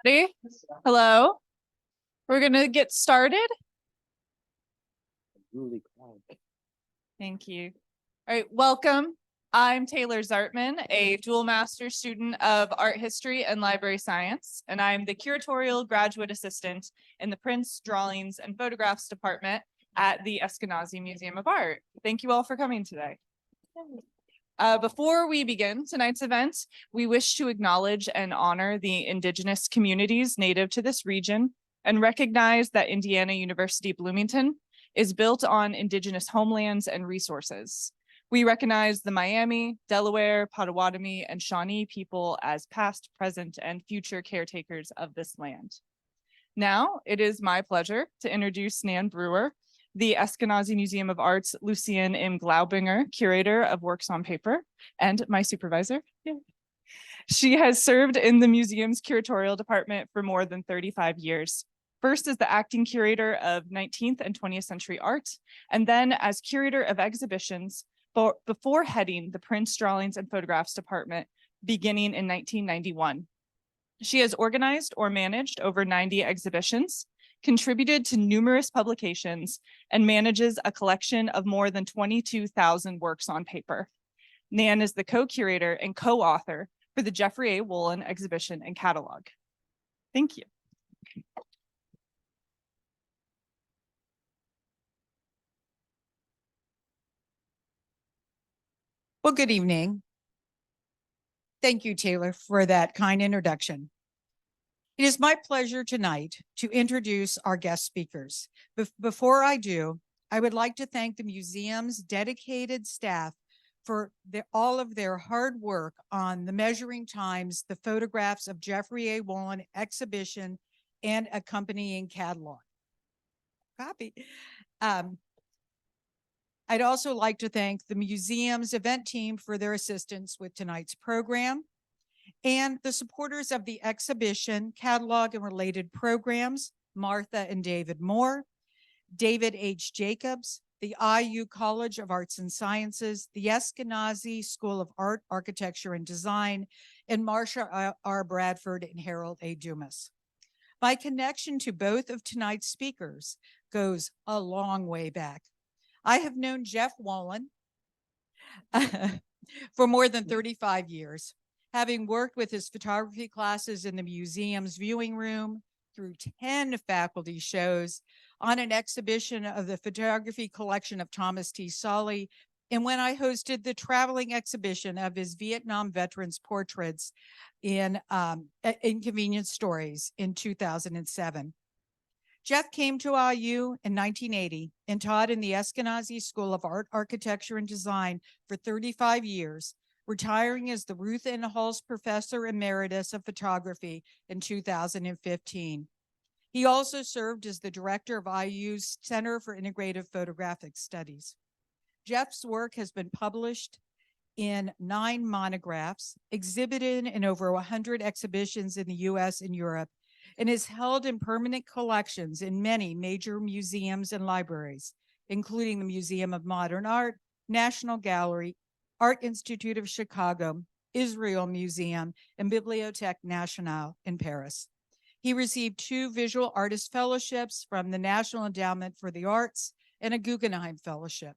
Ready? Hello. We're going to get started. Thank you. All right, welcome. I'm Taylor Zartman, a dual master student of art history and library science, and I'm the curatorial graduate assistant in the prints, drawings, and photographs department at the Eskenazi Museum of Art. Thank you all for coming today. Before we begin tonight's event, we wish to acknowledge and honor the Indigenous communities native to this region and recognize that Indiana University Bloomington is built on Indigenous homelands and resources. We recognize the Miami, Delaware, Potawatomi, and Shawnee people as past, present, and future caretakers of this land. Now, it is my pleasure to introduce Nan Brewer, the Eskenazi Museum of Art's Lucienne M. Glaubinger, curator of works on paper, and my supervisor. She has served in the museum's curatorial department for more than 35 years. First as the acting curator of 19th and 20th century art, and then as curator of exhibitions before heading the prints, drawings, and photographs department beginning in 1991. She has organized or managed over 90 exhibitions, contributed to numerous publications, and manages a collection of more than 22,000 works on paper. Nan is the co-curator and co-author for the Jeffrey A. Wolin exhibition and catalog. Thank you. Well, good evening. Thank you, Taylor, for that kind introduction. It is my pleasure tonight to introduce our guest speakers. Before I do, I would like to thank the museum's dedicated staff for all of their hard work on the measuring times, the photographs of Jeffrey A. Wolin exhibition, and accompanying catalog. Copy. I'd also like to thank the museum's event team for their assistance with tonight's program, and the supporters of the exhibition, catalog, and related programs, Martha and David Moore, David H. Jacobs, the IU College of Arts and Sciences, the Eskenazi School of Art, Architecture, and Design, and Marsha R. Bradford and Harold A. Dumas. My connection to both of tonight's speakers goes a long way back. I have known Jeff Wolin for more than 35 years, having worked with his photography classes in the museum's viewing room, through 10 faculty shows, on an exhibition of the photography collection of Thomas T. Solly, and when I hosted the traveling exhibition of his Vietnam veterans' portraits in Inconvenient Stories in 2007. Jeff came to IU in 1980 and taught in the Eskenazi School of Art, Architecture, and Design for 35 years, retiring as the Ruth N. Professor Emeritus of Photography in 2015. He also served as the director of IU's Center for Integrative Photographic Studies. Jeff's work has been published in 9 monographs, exhibited in over 100 exhibitions in the US and Europe, and is held in permanent collections in many major museums and libraries, including the Museum of Modern Art, National Gallery, Art Institute of Chicago, Israel Museum, and Bibliothèque Nationale in Paris. He received 2 visual artist fellowships from the National Endowment for the Arts and a Guggenheim Fellowship.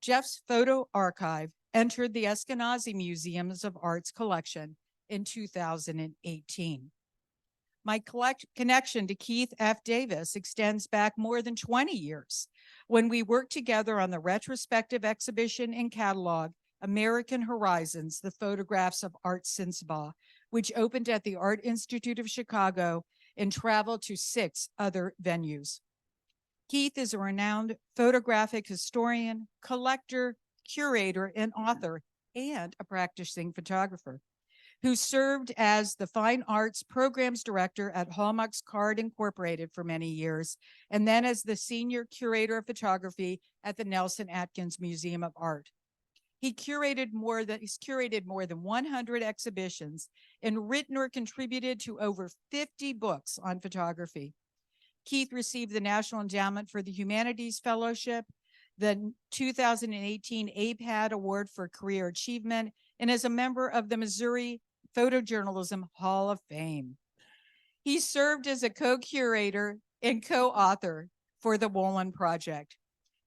Jeff's photo archive entered the Eskenazi Museums of Art's collection in 2018. My connection to Keith F. Davis extends back more than 20 years when we worked together on the retrospective exhibition and catalog, American Horizons, the Photographs of Art Sinsabaugh, which opened at the Art Institute of Chicago and traveled to 6 other venues. Keith is a renowned photographic historian, collector, curator, and author, and a practicing photographer, who served as the Fine Arts Programs Director at Hallmark's Card Incorporated for many years, and then as the Senior Curator of Photography at the Nelson-Atkins Museum of Art. He's curated more than 100 exhibitions and written or contributed to over 50 books on photography. Keith received the National Endowment for the Humanities Fellowship, the 2018 APAD Award for Career Achievement, and is a member of the Missouri Photojournalism Hall of Fame. He served as a co-curator and co-author for the Wolin project.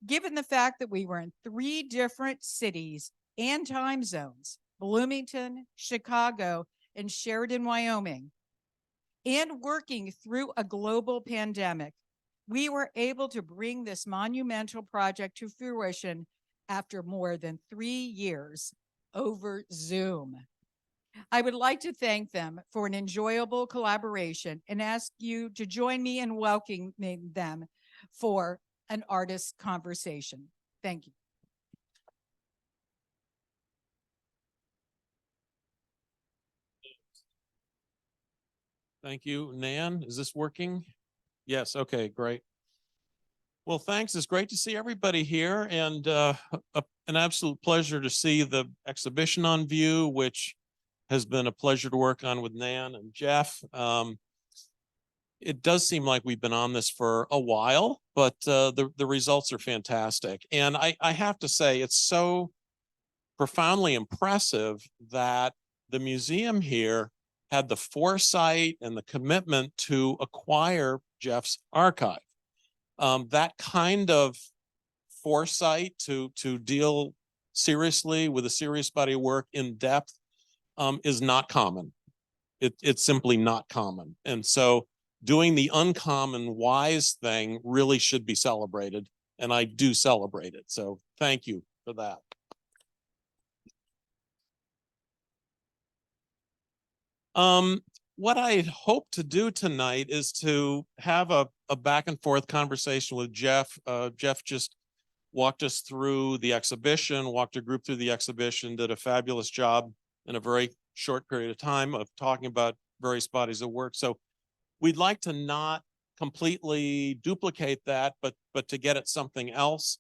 Given the fact that we were in 3 different cities and time zones, Bloomington, Chicago, and Sheridan, Wyoming, and working through a global pandemic, we were able to bring this monumental project to fruition after more than 3 years over Zoom. I would like to thank them for an enjoyable collaboration and ask you to join me in welcoming them for an artist conversation. Thank you. Thank you, Nan. Is this working? Yes, okay, great. Well, thanks. It's great to see everybody here, and an absolute pleasure to see the exhibition on view, which has been a pleasure to work on with Nan and Jeff. It does seem like we've been on this for a while, but the results are fantastic. And I have to say, it's so profoundly impressive that the museum here had the foresight and the commitment to acquire Jeff's archive. That kind of foresight to deal seriously with a serious body of work in depth is not common. It's simply not common. And so doing the uncommon wise thing really should be celebrated. And I do celebrate it. So thank you for that. What I hope to do tonight is to have a back and forth conversation with Jeff. Jeff just walked us through the exhibition, walked a group through the exhibition, did a fabulous job in a very short period of time of talking about various bodies of work. So we'd like to not completely duplicate that, but to get at something else.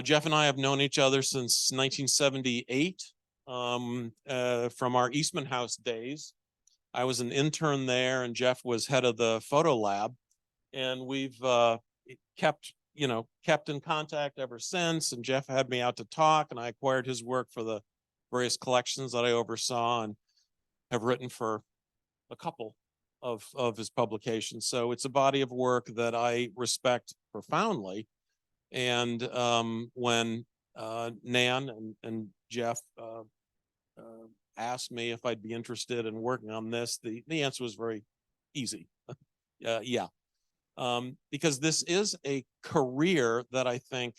Jeff and I have known each other since 1978 from our Eastman House days. I was an intern there, and Jeff was head of the photo lab, and we've kept in contact ever since. And Jeff had me out to talk, and I acquired his work for the various collections that I oversaw, and have written for a couple of his publications. So it's a body of work that I respect profoundly. And when Nan and Jeff asked me if I'd be interested in working on this, the answer was very easy. Yeah. Because this is a career that I think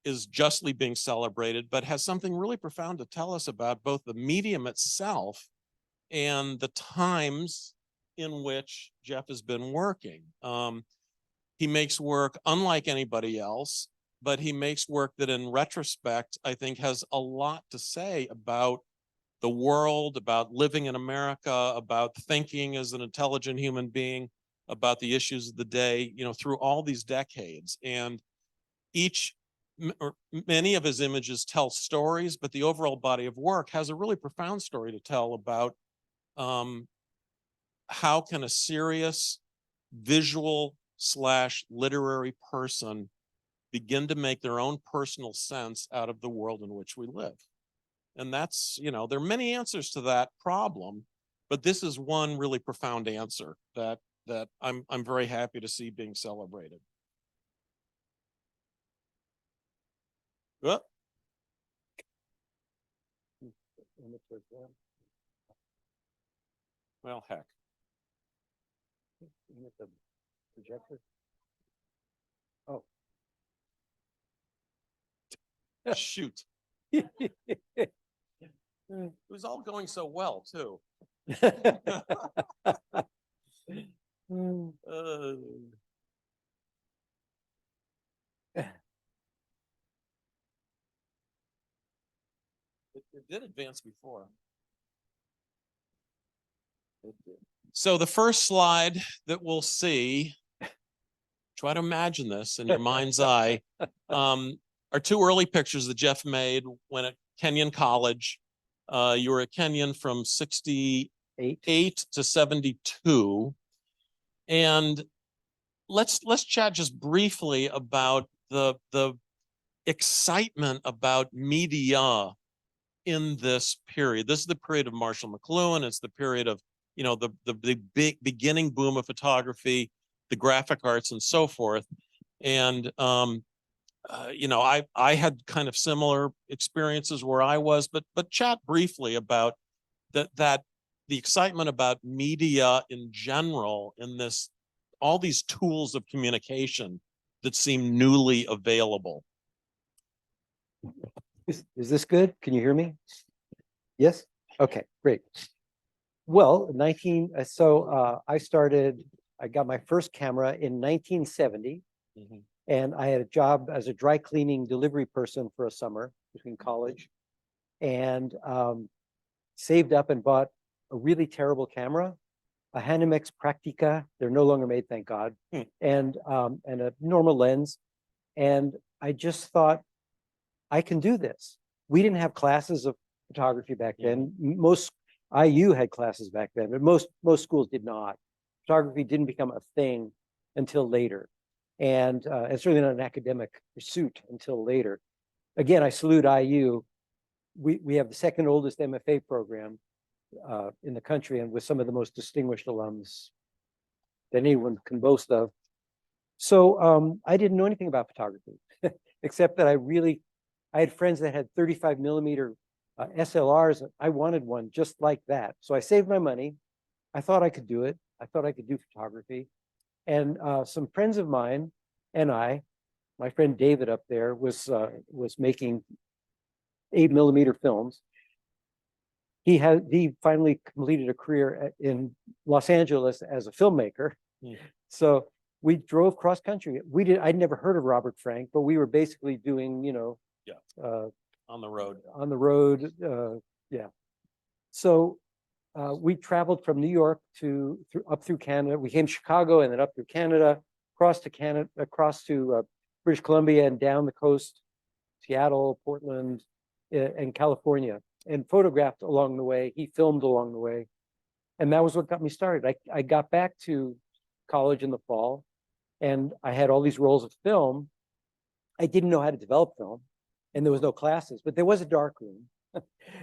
is justly being celebrated, but has something really profound to tell us about both the medium itself and the times in which Jeff has been working. He makes work unlike anybody else, but he makes work that in retrospect, I think has a lot to say about the world, about living in America, about thinking as an intelligent human being, about the issues of the day, through all these decades. And many of his images tell stories, but the overall body of work has a really profound story to tell about how can a serious visual/literary person begin to make their own personal sense out of the world in which we live. And that's, there are many answers to that problem, but this is one really profound answer that I'm very happy to see being celebrated. Well, heck. The projector. Oh. Shoot. It was all going so well, too. It did advance before. It did. So the first slide that we'll see, try to imagine this in your mind's eye, are 2 early pictures that Jeff made when at Kenyon College. You were at Kenyon from 68 to 72. And let's chat just briefly about the excitement about media in this period. This is the period of Marshall McLuhan. It's the period of you know, the big beginning boom of photography, the graphic arts and so forth. And, you know, I had kind of similar experiences where I was, but chat briefly about that the excitement about media in general and this, all these tools of communication that seem newly available. Is this good? Can you hear me? Yes? Okay, great. Well, I got my first camera in 1970, and I had a job as a dry cleaning delivery person for a summer between college, and saved up and bought a really terrible camera, a Hanimex Praktica. They're no longer made, thank God, and a normal lens. And I just thought, I can do this. We didn't have classes of photography back then. Most IU had classes back then, but most schools did not. Photography didn't become a thing until later, and certainly not an academic pursuit until later. Again, I salute IU. We have the second oldest MFA program in the country, and with some of the most distinguished alums that anyone can boast of. So I didn't know anything about photography, except that I had friends that had 35 millimeter SLRs. I wanted one just like that. So I saved my money. I thought I could do it. I thought I could do photography. And some friends of mine and my friend David up there was making 8 millimeter films. He finally completed a career in Los Angeles as a filmmaker. So we drove cross country. I'd never heard of Robert Frank, but we were basically doing, you know, on the road. Yeah. So we traveled from New York up through Canada. We came to Chicago and then up through Canada, across to British Columbia and down the coast, Seattle, Portland, and California, and photographed along the way. He filmed along the way. And that was what got me started. I got back to college in the fall, and I had all these rolls of film. I didn't know how to develop film, and there was no classes, but there was a dark room.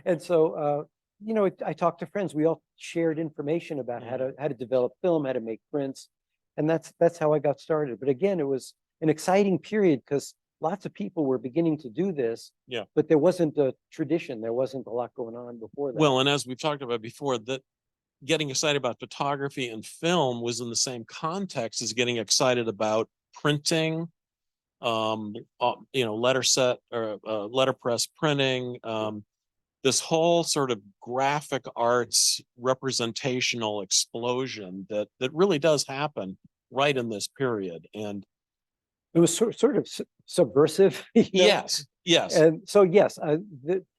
And so, you know, I talked to friends. We all shared information about how to develop film, how to make prints. And that's how I got started. But again, it was an exciting period because lots of people were beginning to do this. Yeah. But there wasn't a tradition. There wasn't a lot going on before that. Well, and as we've talked about before, that getting excited about photography and film was in the same context as getting excited about printing, you know, letterset or letterpress printing, this whole sort of graphic arts representational explosion that really does happen right in this period. And it was sort of subversive. You know? Yes. And so, yes,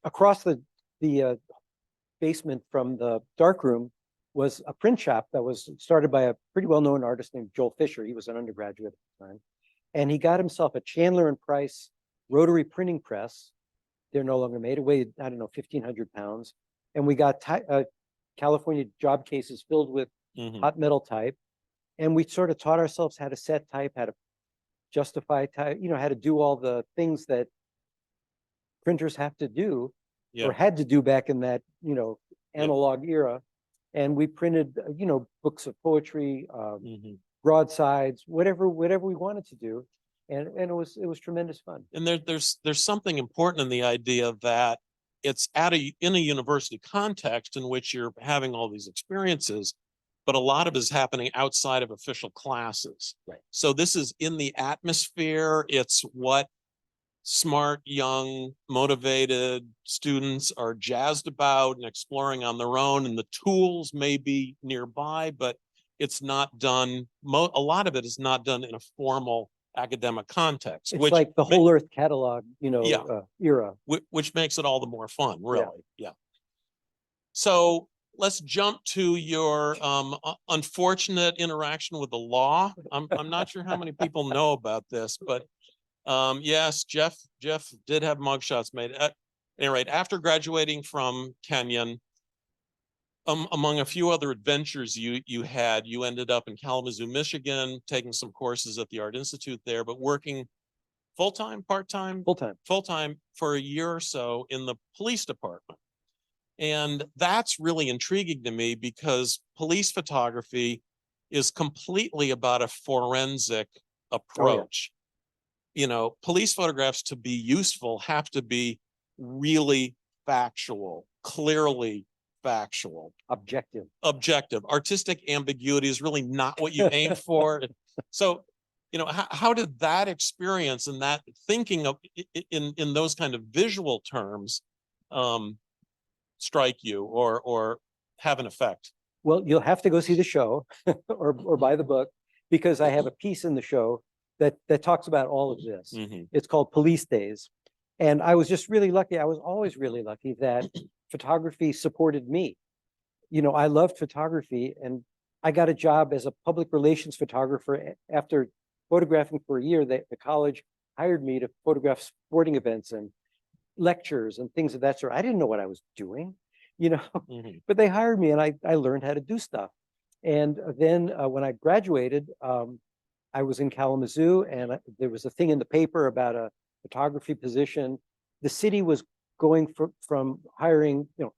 across the basement from the darkroom was a print shop that was started by a pretty well-known artist named Joel Fisher. He was an undergraduate at the time. And he got himself a Chandler and Price rotary printing press. They're no longer made. It weighed, I don't know, 1,500 pounds. And we got California job cases filled with hot metal type. And we sort of taught ourselves how to set type, how to justify type, you know, how to do all the things that printers have to do or had to do back in that, you know, analog era. And we printed, you know, books of poetry, broadsides, whatever we wanted to do. And it was tremendous fun. And there's something important in the idea that it's in a university context in which you're having all these experiences, but a lot of it is happening outside of official classes. Right. So this is in the atmosphere. It's what smart, young, motivated students are jazzed about and exploring on their own. And the tools may be nearby, but it's not done. A lot of it is not done in a formal academic context. It's like the Whole Earth catalog, you know, era. Which makes it all the more fun, really. Yeah. So let's jump to your unfortunate interaction with the law. I'm not sure how many people know about this, but yes, Jeff did have mugshots made. At any rate, after graduating from Kenyon, among a few other adventures you ended up in Kalamazoo, Michigan, taking some courses at the Art Institute there, but working full-time, part-time? Full-time. Full-time for a year or so in the police department. And that's really intriguing to me because police photography is completely about a forensic approach. You know, police photographs, to be useful, have to be really factual, clearly factual. Objective. Artistic ambiguity is really not what you aim for. So, you know, how did that experience and that thinking of in those kind of visual terms strike you or have an effect? Well, you'll have to go see the show or buy the book, because I have a piece in the show that talks about all of this. It's called Police Days. And I was just really lucky. I was always really lucky that photography supported me. You know, I loved photography, and I got a job as a public relations photographer after photographing for a year. The college hired me to photograph sporting events and lectures and things of that sort. I didn't know what I was doing, you know, but they hired me, and I learned how to do stuff. And then when I graduated, I was in Kalamazoo, and there was a thing in the paper about a photography position. The city was going from hiring, you know,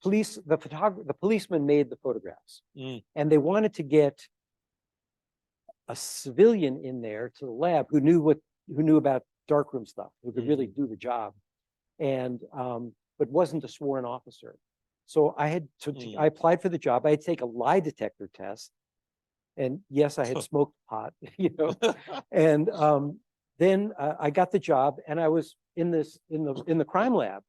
the policeman made the photographs, and they wanted to get a civilian in there to the lab who knew about darkroom stuff, who could really do the job, and but wasn't a sworn officer. So I had I applied for the job. I had to take a lie detector test, and yes, I had smoked pot, you know, and then I got the job, and I was in the crime lab.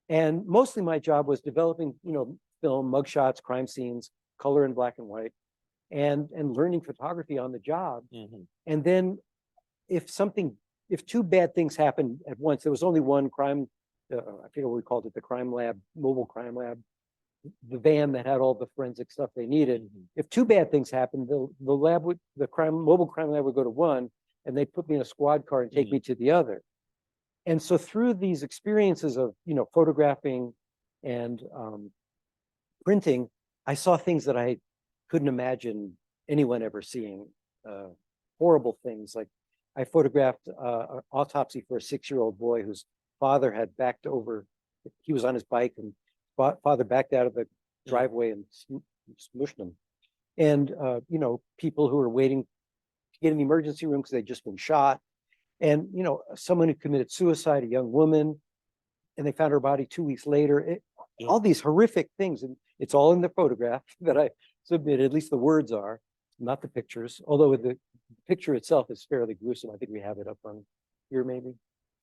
And mostly my job was developing, you know, film, mugshots, crime scenes, color and black and white, and learning photography on the job. And then if two bad things happened at once, there was only one crime, I forget what we called it, the crime lab, mobile crime lab, the van that had all the forensic stuff they needed. If two bad things happened, the mobile crime lab would go to one, and they'd put me in a squad car and take me to the other. And so through these experiences of, you know, photographing and printing, I saw things that I couldn't imagine anyone ever seeing. Horrible things. Like I photographed an autopsy for a 6-year-old boy whose father had backed over. He was on his bike, and father backed out of the driveway and smushed him. And, you know, people who were waiting to get in the emergency room because they'd just been shot. And, you know, someone who committed suicide, a young woman, and they found her body 2 weeks later. All these horrific things. And it's all in the photograph that I submitted. At least the words are, not the pictures. Although the picture itself is fairly gruesome. I think we have it up on here, maybe.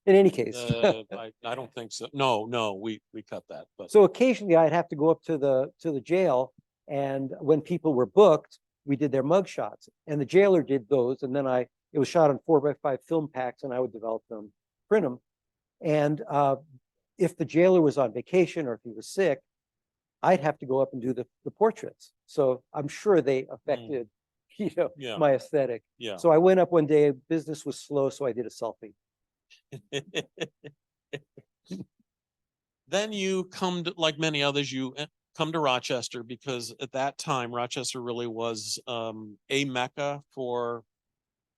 In any case. I don't think so. No, we cut that. But so occasionally I'd have to go up to the jail. And when people were booked, we did their mug shots. And the jailer did those. And then it was shot on 4x5 film packs, and I would develop them, print them. And if the jailer was on vacation or if he was sick, I'd have to go up and do the portraits. So I'm sure they affected, you know, my aesthetic. So I went up one day, business was slow, so I did a selfie. Then you come to, like many others, you come to Rochester, because at that time, Rochester really was a mecca for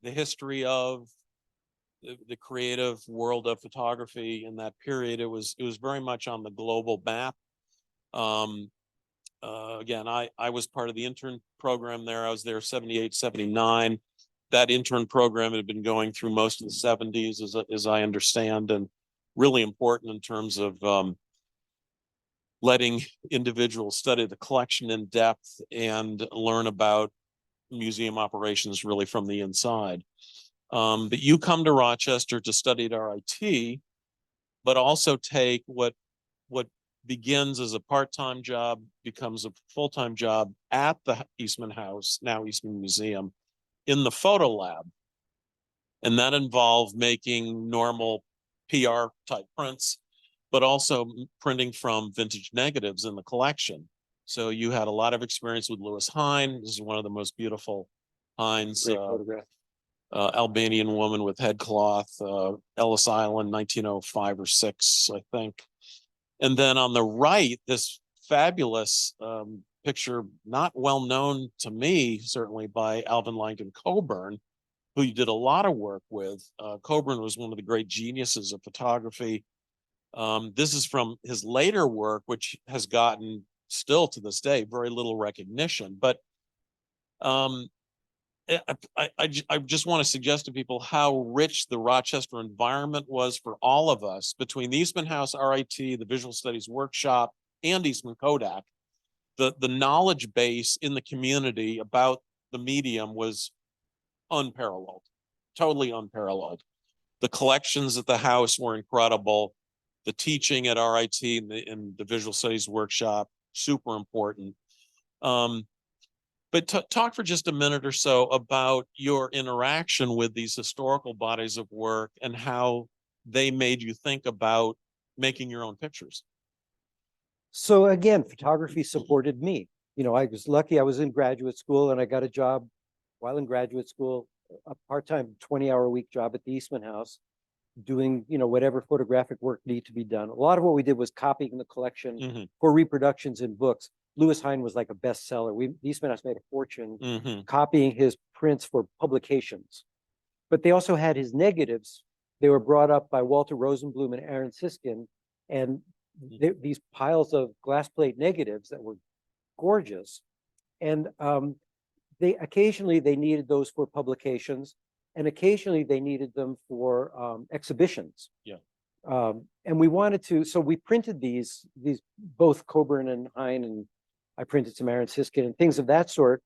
the history of the creative world of photography in that period. It was very much on the global map. Again, I was part of the intern program there. I was there 78, 79. That intern program had been going through most of the 70s, as I understand, and really important in terms of letting individuals study the collection in depth and learn about museum operations really from the inside. But you come to Rochester to study at RIT, but also take what begins as a part-time job, becomes a full-time job at the Eastman House, now Eastman Museum, in the photo lab. And that involved making normal PR type prints, but also printing from vintage negatives in the collection. So you had a lot of experience with Louis Hine. This is one of the most beautiful Hines. Great photograph. Albanian woman with head cloth, Ellis Island, 1905 or 6, I think. And then on the right, this fabulous picture, not well known to me, certainly, by Alvin Langdon Coburn, who you did a lot of work with. Coburn was one of the great geniuses of photography This is from his later work, which has gotten still to this day very little recognition. But I just want to suggest to people how rich the Rochester environment was for all of us between the Eastman House RIT, the Visual Studies Workshop, and Eastman Kodak. The knowledge base in the community about the medium was unparalleled, totally unparalleled. The collections at the house were incredible. The teaching at RIT and the Visual Studies Workshop, super important. But talk for just a minute or so about your interaction with these historical bodies of work and how they made you think about making your own pictures. So again, photography supported me. You know, I was lucky I was in graduate school and I got a job while in graduate school, a part-time 20-hour-a-week job at the Eastman House, doing, you know, whatever photographic work needed to be done. A lot of what we did was copying the collection for reproductions in books. Lewis Hine was like a bestseller. The Eastman House made a fortune copying his prints for publications. But they also had his negatives. They were brought up by Walter Rosenblum and Aaron Siskin, and these piles of glass plate negatives that were gorgeous. And they occasionally needed those for publications, and occasionally they needed them for exhibitions. Yeah. And we wanted to, so we printed these both Coburn and Hine, and I printed some Aaron Siskin and things of that sort.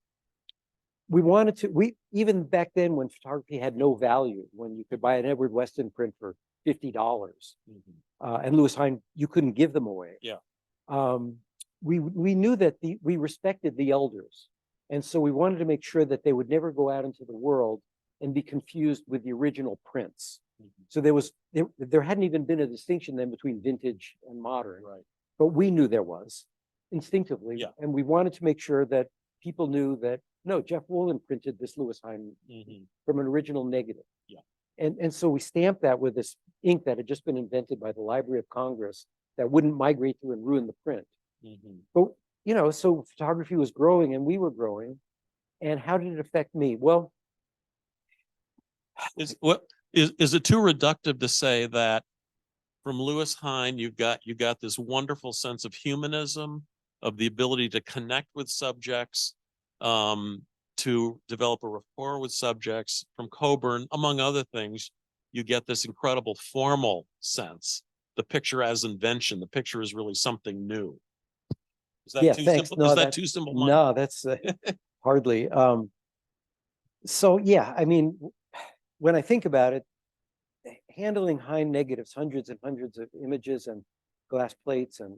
We wanted to, even back then when photography had no value, when you could buy an Edward Weston print for $50, and Lewis Hine, you couldn't give them away. Yeah. We knew that we respected the elders. And so we wanted to make sure that they would never go out into the world and be confused with the original prints. So there hadn't even been a distinction then between vintage and modern. Right. But we knew there was instinctively. Yeah. And we wanted to make sure that people knew that, no, Jeff Wolin printed this Lewis Hine from an original negative. Yeah. And so we stamped that with this ink that had just been invented by the Library of Congress that wouldn't migrate through and ruin the print. But, you know, so photography was growing and we were growing. And how did it affect me? Well, is it too reductive to say that from Lewis Hine, you've got this wonderful sense of humanism, of the ability to connect with subjects, to develop a rapport with subjects. From Coburn, among other things, you get this incredible formal sense, the picture as invention. The picture is really something new. Is that too thanks. simple? No, is that too simple? No, that's hardly. So yeah, I mean, when I think about it, handling Hine negatives, hundreds and hundreds of images and glass plates, and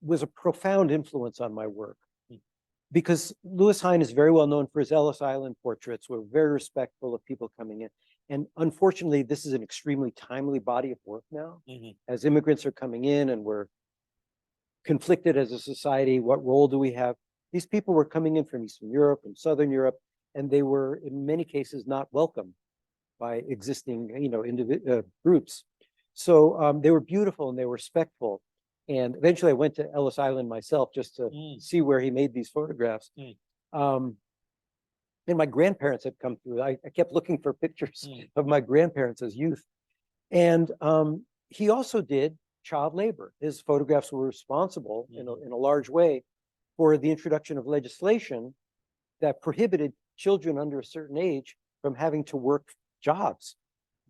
was a profound influence on my work. Because Lewis Hine is very well known for his Ellis Island portraits. We're very respectful of people coming in. And unfortunately, this is an extremely timely body of work now. As immigrants are coming in and we're conflicted as a society, what role do we have? These people were coming in from Eastern Europe and Southern Europe, and they were in many cases not welcome by existing, you know, groups. So they were beautiful and they were respectful. And eventually I went to Ellis Island myself just to see where he made these photographs. And my grandparents had come through. I kept looking for pictures of my grandparents as youth. And he also did child labor. His photographs were responsible in a large way for the introduction of legislation that prohibited children under a certain age from having to work jobs.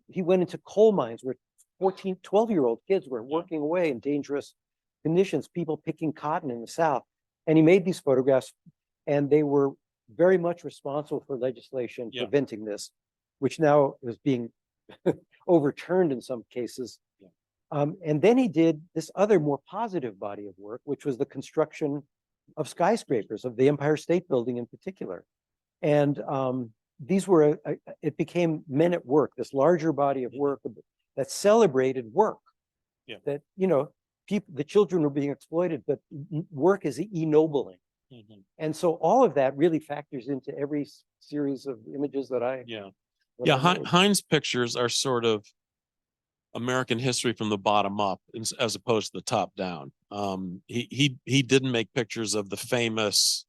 He went into coal mines where 14, 12-year-old kids were working away in dangerous conditions, people picking cotton in the South. And he made these photographs, and they were very much responsible for legislation preventing this, which now is being overturned in some cases. And then he did this other more positive body of work, which was the construction of skyscrapers, of the Empire State Building in particular. And these were, it became Men at Work, this larger body of work that celebrated work. That, you know, the children were being exploited, but work is ennobling. And so all of that really factors into every series of images that I Hine's pictures are sort of American history from the bottom up as opposed to the top down. He didn't make pictures of the famous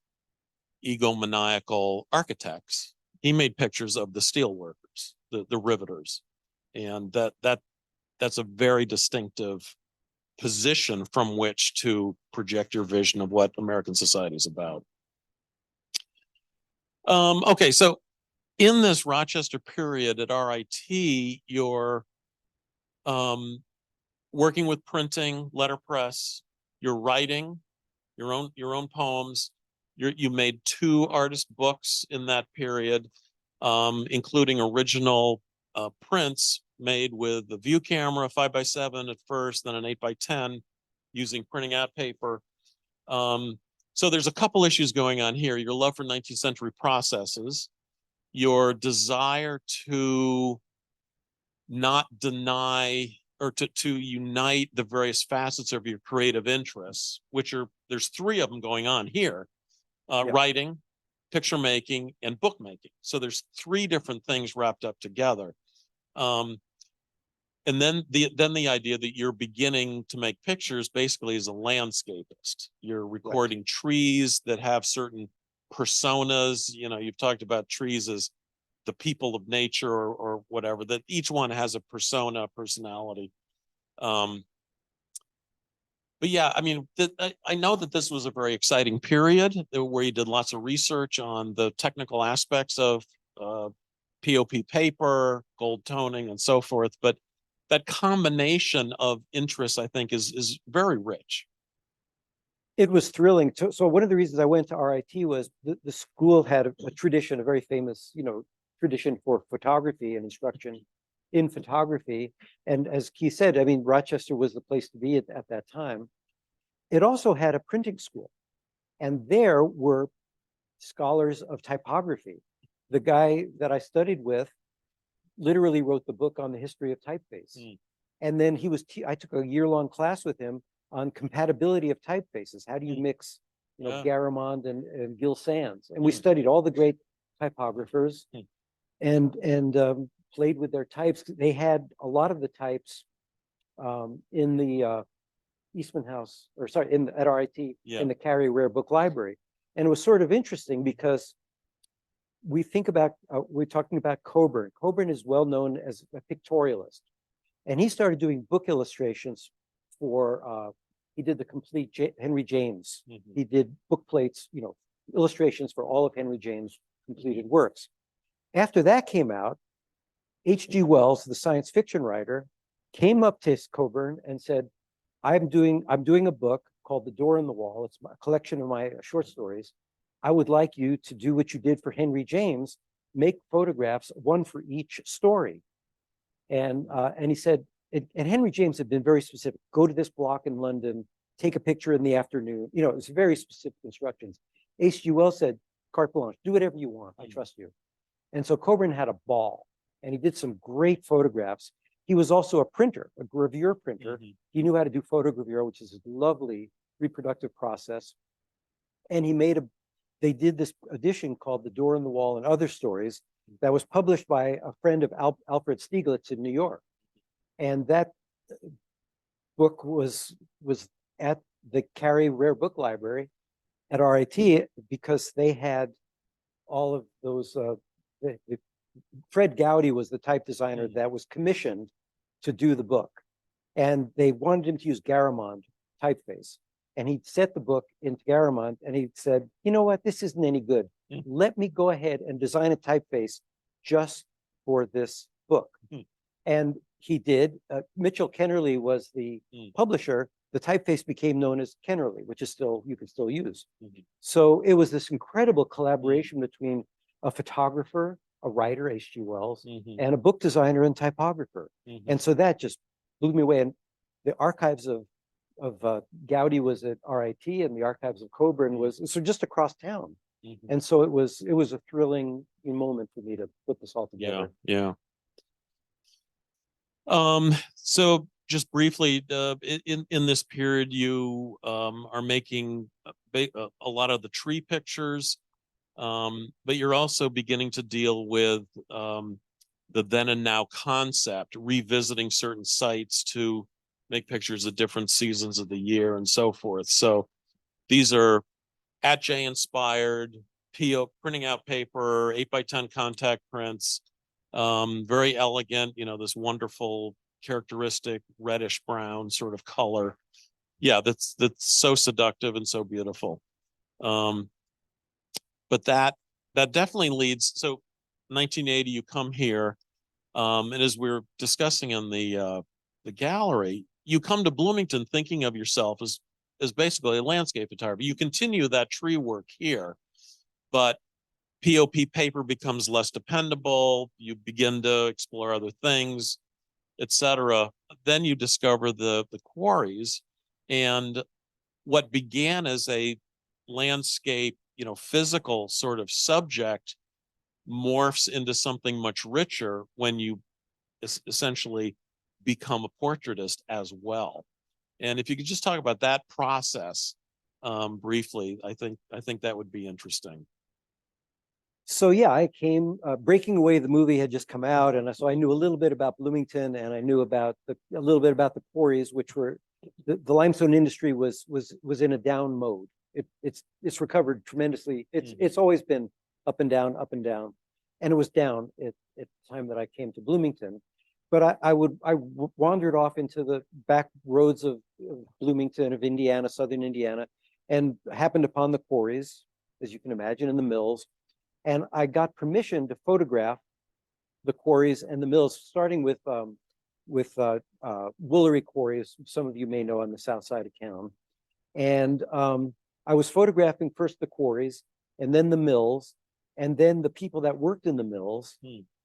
egomaniacal architects. He made pictures of the steel workers, the riveters, and that that's a very distinctive position from which to project your vision of what American society is about. Okay, so in this Rochester period at RIT, you're working with printing, letterpress, you're writing your own poems. You made 2 artist books in that period, including original prints made with the view camera, 5x7 at first, then an 8x10, using printing out paper. So there's a couple issues going on here. Your love for 19th century processes, your desire to not deny or to unite the various facets of your creative interests, which are, there's 3 of them going on here, writing, picture making, and book making. So there's 3 different things wrapped up together. And then the idea that you're beginning to make pictures basically as a landscapist. You're recording trees that have certain personas. You know, you've talked about trees as the people of nature or whatever, that each one has a persona, personality. But yeah, I mean, I know that this was a very exciting period where you did lots of research on the technical aspects of POP paper, gold toning, and so forth. But that combination of interests, I think, is very rich. It was thrilling. So one of the reasons I went to RIT was the school had a tradition, a very famous, tradition for photography and instruction in photography. And as Keith said, I mean, Rochester was the place to be at that time. It also had a printing school, and there were scholars of typography. The guy that I studied with literally wrote the book on the history of typeface. And then I took a year-long class with him on compatibility of typefaces. How do you mix, Garamond and Gil Sans? And we studied all the great typographers and played with their types. They had a lot of the types in the Eastman House, or sorry, at RIT, in the Carey Rare Book Library. And it was sort of interesting because we think about, we're talking about Coburn. Coburn is well known as a pictorialist. And he started doing book illustrations for, he did the complete Henry James. He did book plates, illustrations for all of Henry James' completed works. After that came out, H.G. Wells, the science fiction writer, came up to Coburn and said, I'm doing a book called The Door in the Wall. It's a collection of my short stories. I would like you to do what you did for Henry James, make photographs, one for each story. And he said, and Henry James had been very specific. Go to this block in London, take a picture in the afternoon. It was very specific instructions. H.G. Wells said, carte blanche, do whatever you want. I trust you. And so Coburn had a ball, and he did some great photographs. He was also a printer, a gravure printer. He knew how to do photogravure, which is a lovely reproductive process. And they did this edition called The Door in the Wall and Other Stories that was published by a friend of Alfred Stieglitz in New York. And that book was at the Carey Rare Book Library at RIT because they had all of those, Fred Gowdy was the type designer that was commissioned to do the book. And they wanted him to use Garamond typeface. And he set the book into Garamond and he said, you know what, this isn't any good. Let me go ahead and design a typeface just for this book. And he did. Mitchell Kennerly was the publisher. The typeface became known as Kennerly, which is you can still use. So it was this incredible collaboration between a photographer, a writer, H.G. Wells, and a book designer and typographer. And so that just blew me away. And the archives of Gowdy was at RIT, and the archives of Coburn was just across town. And so it was a thrilling moment for me to put this all together. So just briefly, in this period, you are making a lot of the tree pictures, but you're also beginning to deal with the then and now concept, revisiting certain sites to make pictures at different seasons of the year and so forth. So these are Atjay inspired, printing out paper, 8x10 contact prints, very elegant, this wonderful characteristic reddish brown sort of color. Yeah, that's so seductive and so beautiful. But that definitely leads. So 1980, you come here, and as we're discussing in the gallery, you come to Bloomington thinking of yourself as basically a landscape photographer. You continue that tree work here, but POP paper becomes less dependable. You begin to explore other things, etc. Then you discover the quarries, and what began as a landscape, physical sort of subject morphs into something much richer when you essentially become a portraitist as well. And if you could just talk about that process briefly, I think that would be interesting. So yeah, I came, Breaking Away, the movie had just come out, and so I knew a little bit about Bloomington, and I knew about a little bit about the quarries, which were the limestone industry was in a down mode. It's recovered tremendously. It's always been up and down, and it was down at the time that I came to Bloomington. But I wandered off into the back roads of Bloomington, of Indiana, southern Indiana, and happened upon the quarries, as you can imagine, in the mills. And I got permission to photograph the quarries and the mills, starting with Woolery quarries, some of you may know, on the south side of town. And I was photographing first the quarries, and then the mills, and then the people that worked in the mills,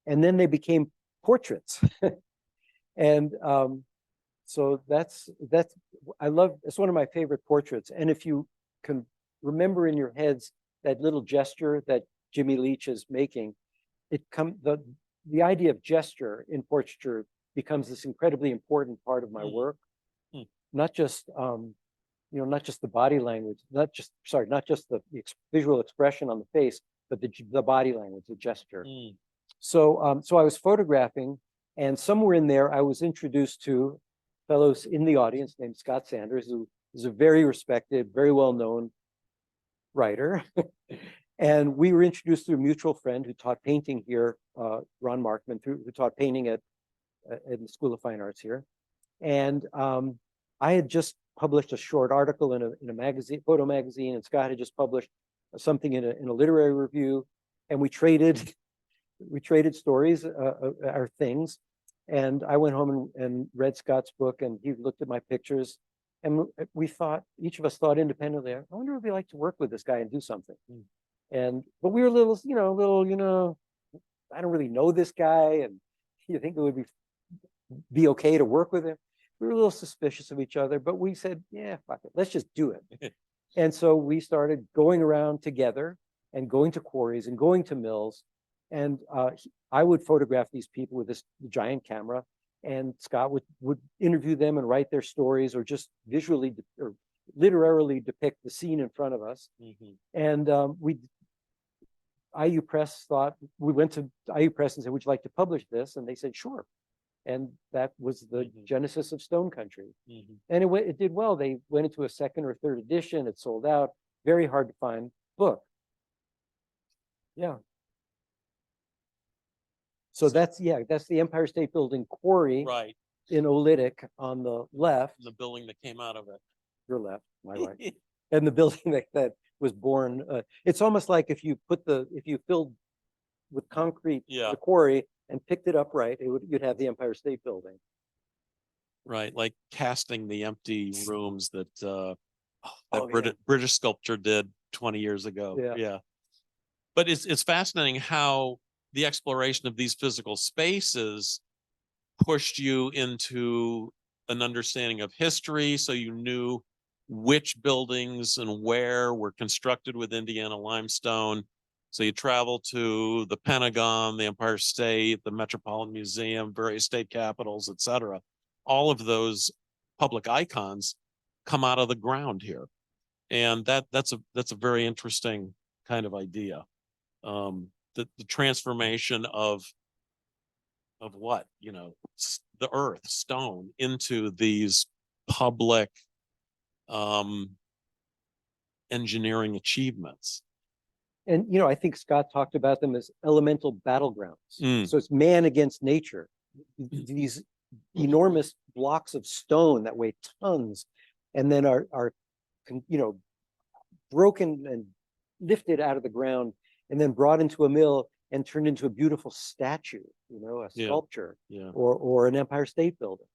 and then they became portraits. And so it's one of my favorite portraits. And if you can remember in your heads that little gesture that Jimmy Leach is making, the idea of gesture in portraiture becomes this incredibly important part of my work. Not just not just the body language, not just the visual expression on the face, but the body language, the gesture. So I was photographing, and somewhere in there I was introduced to fellows in the audience named Scott Sanders, who is a very respected, very well-known writer. And we were introduced through a mutual friend who taught painting here, Ron Markman, who taught painting at the School of Fine Arts here. And I had just published a short article in a magazine, photo magazine, and Scott had just published something in a literary review, and we traded stories, our things. And I went home and read Scott's book, and he looked at my pictures, and each of us thought independently, I wonder if it'd be like to work with this guy and do something. But we were a little, I don't really know this guy, and you think it would be okay to work with him. We were a little suspicious of each other, but we said, yeah, fuck it, let's just do it. And so we started going around together and going to quarries and going to mills. And I would photograph these people with this giant camera, and Scott would interview them and write their stories, or just visually or literarily depict the scene in front of us. And IU Press we went to IU Press and said, would you like to publish this? And they said, sure. And that was the genesis of Stone Country. And it did well. They went into a second or third edition. It sold out. Very hard to find book. Yeah. So that's the Empire State Building quarry, Right, in Oolitic on the left. the building that came out of it. Your left, my right. And the building that was born. It's almost like if you filled with concrete the quarry and picked it up right, you'd have the Empire State Building. Right, like casting the empty rooms that yeah. British sculpture did 20 years ago. Yeah. But it's fascinating how the exploration of these physical spaces pushed you into an understanding of history, so you knew which buildings and where were constructed with Indiana limestone. So you travel to the Pentagon, the Empire State, the Metropolitan Museum, various state capitals, etc. All of those public icons come out of the ground here. And that's a very interesting kind of idea. The transformation of what, the earth, stone, into these public engineering achievements. And I think Scott talked about them as elemental battlegrounds. So it's man against nature. These enormous blocks of stone that weigh tons, and then are broken and lifted out of the ground, and then brought into a mill and turned into a beautiful statue, a Yeah. sculpture, Yeah. or an Empire State Building.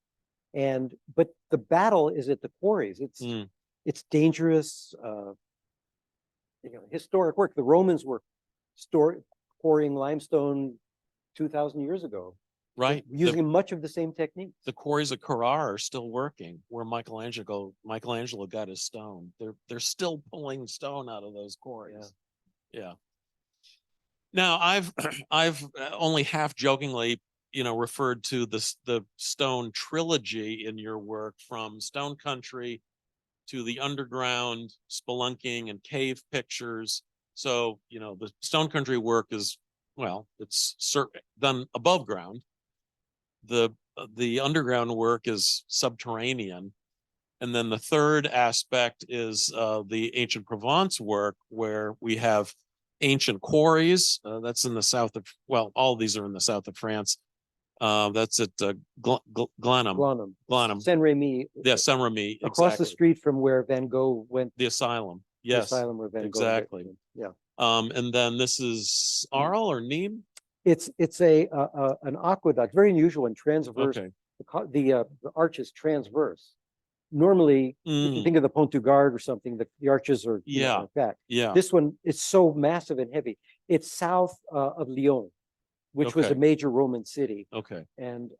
But the battle is at the quarries. It's dangerous, historic work. The Romans were quarrying limestone 2,000 years ago, Right. using much of the same techniques. The quarries of Carrara are still working, where Michelangelo got his stone. They're still pulling stone out of those quarries. Yeah. Now I've only half jokingly, referred to the stone trilogy in your work, from Stone Country to the underground spelunking and cave pictures. So, the Stone Country work is, it's done above ground. The underground work is subterranean. And then the third aspect is the ancient Provence work, where we have ancient quarries. That's in the south of, all these are in the south of France. That's at Glenham. Saint-Remy. Yeah, Saint-Remy. Across the street from where Van Gogh went. The asylum. The Yes, asylum where Van exactly. Gogh went. Yeah. And then this is Arles or Nîmes? It's an aqueduct, very unusual and transverse. Okay. The arch is transverse. Normally, if you think of the Pont du Gard or something, the arches are like that. Yeah. This one is so massive and heavy. It's south of Lyon, which was a major Roman city. Okay. And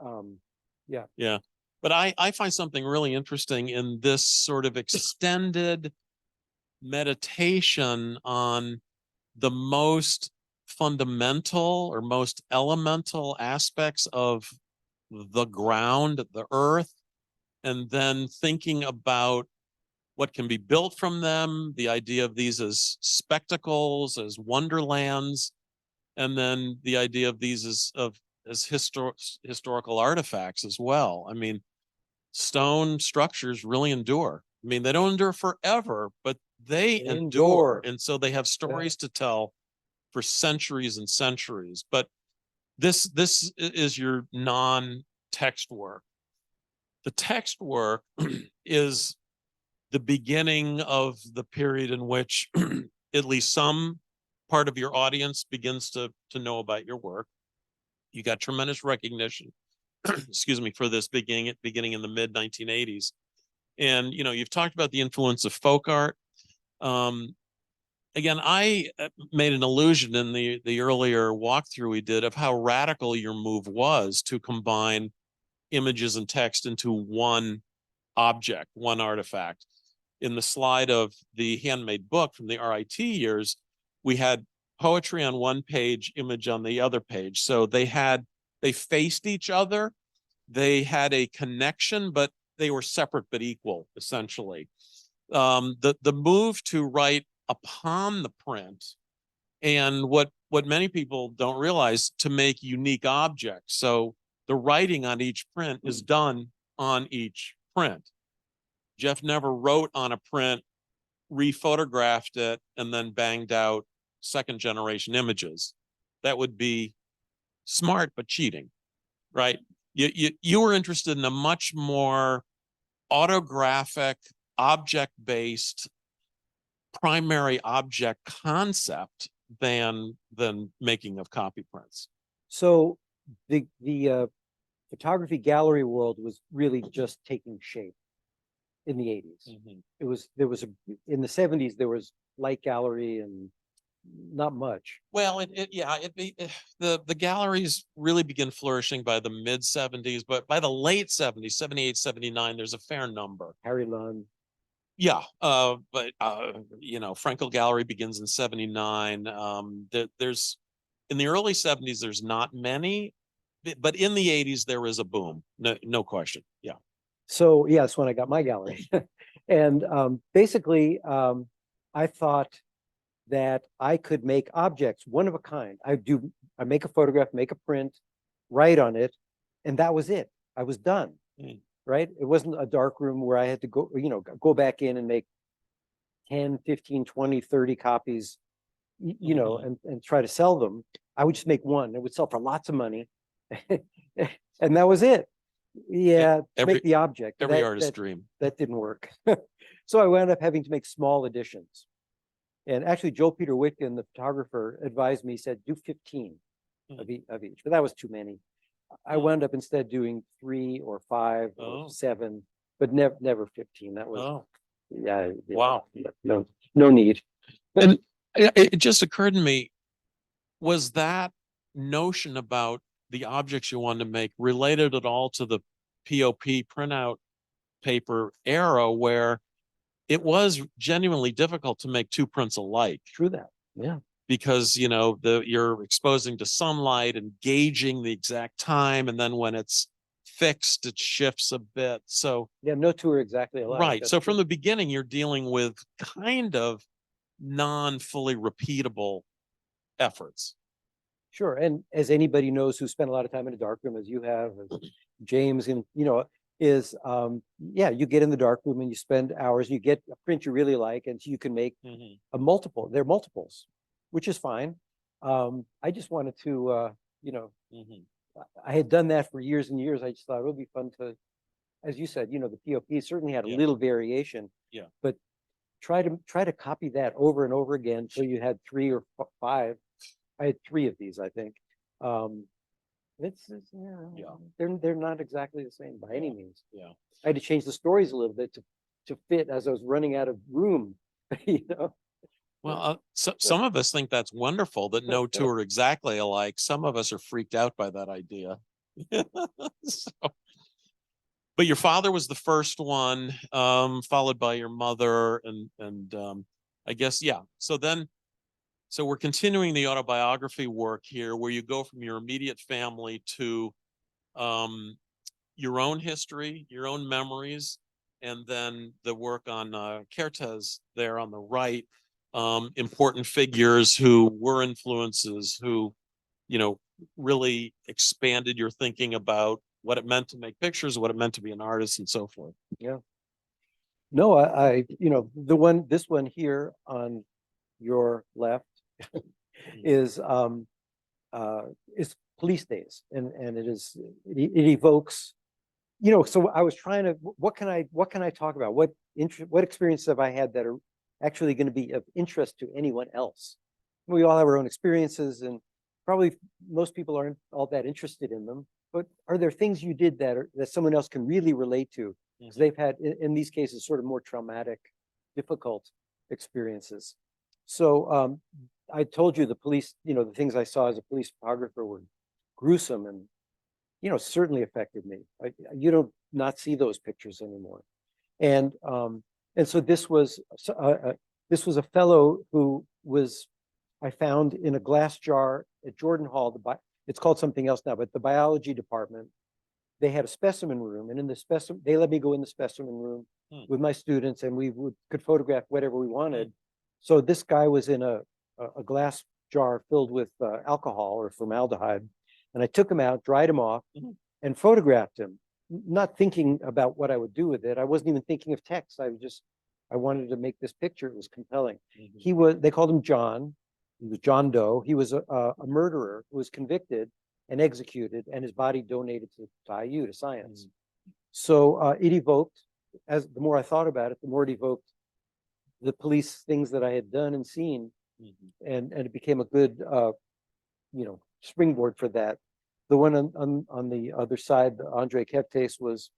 yeah. Yeah. But I find something really interesting in this sort of extended meditation on the most fundamental or most elemental aspects of the ground, the earth, and then thinking about what can be built from them, the idea of these as spectacles, as wonderlands, and then the idea of these as historical artifacts as well. I mean, stone structures really endure. I mean, they don't endure forever, but they endure. And so they have stories to tell for centuries and centuries. But this is your non-text work. The text work is the beginning of the period in which at least some part of your audience begins to know about your work. You got tremendous recognition, excuse me, for this beginning in the mid 1980s. And, you've talked about the influence of folk art. Again, I made an allusion in the earlier walkthrough we did of how radical your move was to combine images and text into one object, one artifact. In the slide of the handmade book from the RIT years, we had poetry on one page, image on the other page. So they faced each other. They had a connection, but they were separate but equal, essentially. The move to write upon the print, and what many people don't realize, to make unique objects. So the writing on each print is done on each print. Jeff never wrote on a print, rephotographed it, and then banged out second generation images. That would be smart, but cheating, right? You were interested in a much more autographic, object-based, primary object concept than making of copy prints. So the photography gallery world was really just taking shape in the 80s. Mm-hmm. In the 70s there was light gallery and not much. Well, the galleries really begin flourishing by the mid 70s, but by the late 70s, 78, 79, there's a fair number. Harry Lunn. Yeah, but Frankel Gallery begins in 79. There's in the early 70s, there's not many, but in the 80s there is a boom. No question. Yeah. So yeah, that's when I got my gallery, and basically, I thought that I could make objects one of a kind. I make a photograph, make a print, write on it, and that was it. I was done. Mm. Right? It wasn't a dark room where I had to go back in and make 10, 15, 20, 30 copies, and try to sell them. I would just make one. It would sell for lots of money. And that was it. Yeah, to Every- make the object. Every That- artist's that- dream. That didn't work. So I wound up having to make small editions. And actually, Joel Peter Witkin, the photographer, advised me, said, do 15 of each, but that was too many. I Oh. wound up instead doing 3 or 5 Oh. or 7, but never 15. That was, Oh, yeah. wow. No need. And it just occurred to me, was that notion about the objects you wanted to make related at all to the POP printout paper era where it was genuinely difficult to make 2 prints alike True that. Yeah. because, you're exposing to sunlight and gauging the exact time. And then when it's fixed, it shifts a bit. So, Yeah, no two are exactly alike. right. That's So true. from the beginning, you're dealing with kind of non-fully repeatable efforts. Sure. And as anybody knows who spent a lot of time in a darkroom, as you have, as James, and is yeah, you get in the darkroom and you spend hours, you get a print you really like, and you can make a multiple. They're multiples, which is fine. I just wanted to I had done that for years and years. I just thought it would be fun to, as you said, the POP certainly had a Yeah. little variation. Yeah. But try to copy that over and over again until you had 3 or 5. I had 3 of these, I think. Yeah. They're not exactly the same by any Yeah. means. Yeah. I had to change the stories a little bit to fit as I was running out of room. Well, some of us think that's wonderful that no 2 are exactly alike. Some of us are freaked out by that idea. So, but your father was the first one, followed by your mother, and I guess, yeah. So we're continuing the autobiography work here, where you go from your immediate family to your own history, your own memories, and then the work on Kertész there on the right, important figures who were influences, who, really expanded your thinking about what it meant to make pictures, what it meant to be an artist, and so forth. Yeah. No, this one here on your left is police days, and it evokes, so I was trying to, what can I talk about? What experiences have I had that are actually going to be of interest to anyone else? We all have our own experiences, and probably most people aren't all that interested in them, but are there things you did that someone else can really relate to? Because they've had, in these cases, sort of more traumatic, difficult experiences. So I told you the police, the things I saw as a police photographer were gruesome and, certainly affected me. You don't not see those pictures anymore. And so this was a fellow who I found in a glass jar at Jordan Hall. It's called something else now, but the biology department, they had a specimen room, and in the specimen, they let me go in the specimen room with my students, and we could photograph whatever we wanted. So this guy was in a glass jar filled with alcohol or formaldehyde, and I took him out, dried him off, and photographed him, not thinking about what I would do with it. I wasn't even thinking of text. I wanted to make this picture. It was compelling. They called him John. He was John Doe. He was a murderer who was convicted and executed, and his body donated to IU, to science. So it evoked, as the more I thought about it, the more it evoked the police things that I had done and seen, and it became a good springboard for that. The one on the other side, Andre Kertész, was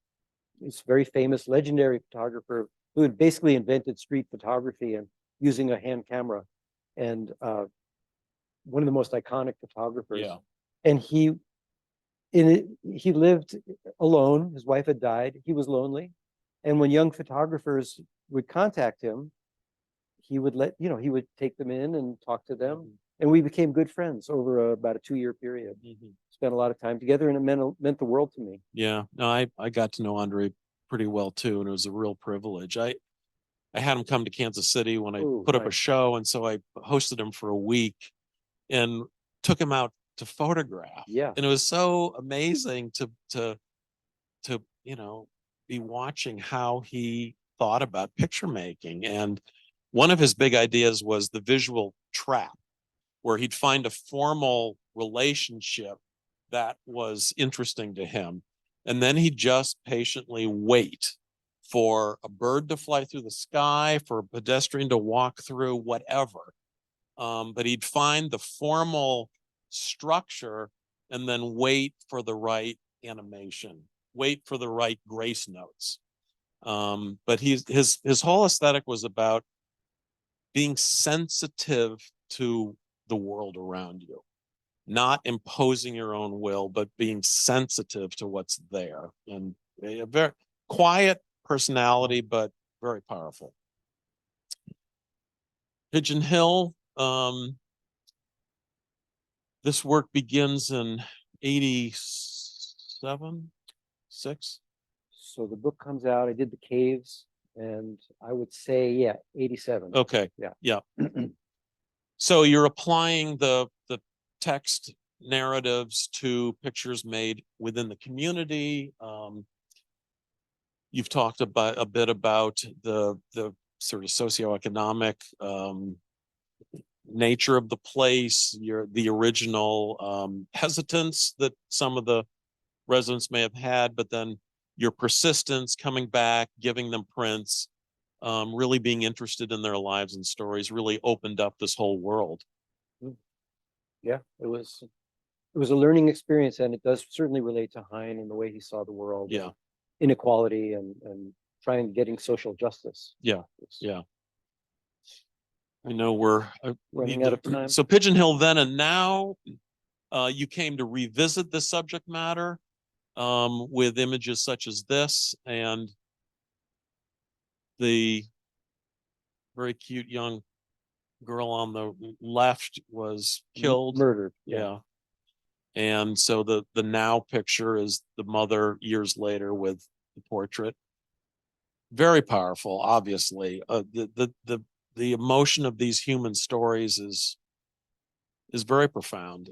this very famous, legendary photographer who had basically invented street photography and using a hand camera, and one of the most iconic photographers. Yeah. And he lived alone. His wife had died. He was lonely, and when young photographers would contact him, he would he would take them in and talk to them, and we became good friends over about a 2-year period. Spent a lot of time together, and it meant the world to me. Yeah, no, I got to know Andre pretty well too, and it was a real privilege. I had him come to Kansas City when I put up a show, and so I hosted him for a week and took him out to photograph. Yeah. And it was so amazing to be watching how he thought about picture making. And one of his big ideas was the visual trap, where he'd find a formal relationship that was interesting to him. And then he'd just patiently wait for a bird to fly through the sky, for a pedestrian to walk through, whatever. But he'd find the formal structure and then wait for the right animation, wait for the right grace notes. But his whole aesthetic was about being sensitive to the world around you, not imposing your own will, but being sensitive to what's there. And a very quiet personality, but very powerful. Pigeon Hill, this work begins in 87, 6. So the book comes out, I did the caves, and I would say, yeah, 87. Okay. Yeah. Yeah. So you're applying the text narratives to pictures made within the community. You've talked about a bit about the sort of socioeconomic nature of the place, the original hesitance that some of the residents may have had, but then your persistence, coming back, giving them prints, really being interested in their lives and stories, really opened up this whole world. Yeah, it was a learning experience, and it does certainly relate to Hein and the way he saw the world. Yeah. Inequality and getting social justice. Yeah. Yeah. I know we're Running out of time. So Pigeon Hill then and now, you came to revisit the subject matter with images such as this, and the very cute young girl on the left was killed. Murdered. Yeah. And so the now picture is the mother years later with the portrait. Very powerful, obviously. The emotion of these human stories is very profound.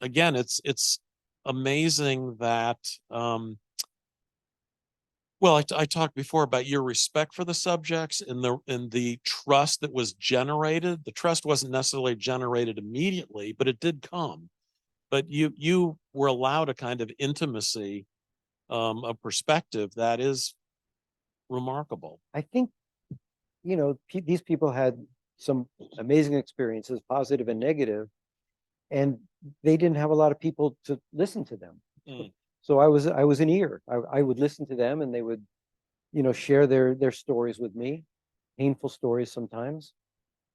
Again, it's amazing that well, I talked before about your respect for the subjects and the trust that was generated. The trust wasn't necessarily generated immediately, but it did come. But you were allowed a kind of intimacy, a perspective that is remarkable. I think, these people had some amazing experiences, positive and negative, and they didn't have a lot of people to listen to them. Mm. So I was an ear. I would listen to them, and they would, share their stories with me, painful stories sometimes,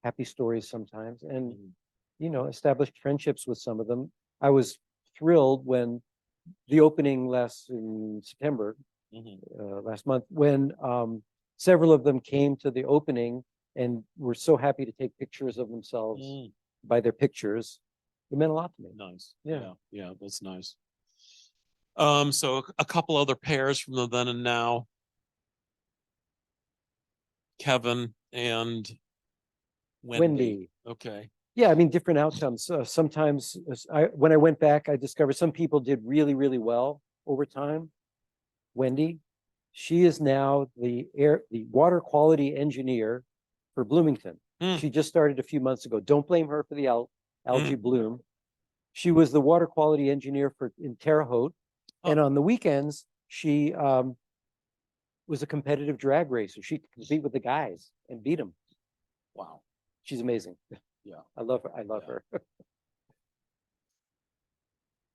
happy stories sometimes, and established friendships with some of them. I was thrilled when the opening in September, last month, when several of them came to the opening and were so happy to take pictures of themselves by their pictures. It meant a lot to me. Nice. Yeah. Yeah, that's nice. So a couple other pairs from the then and now. Kevin and Wendy. Okay. Yeah, I mean, different outcomes. Sometimes when I went back, I discovered some people did really, really well over time. Wendy, she is now the water quality engineer for Bloomington. She just started a few months ago. Don't blame her for the algae bloom. She was the water quality engineer in Terre Haute. And on the weekends, she was a competitive drag racer. She could compete with the guys and beat them. Wow. She's amazing. Yeah. I love her. I love her.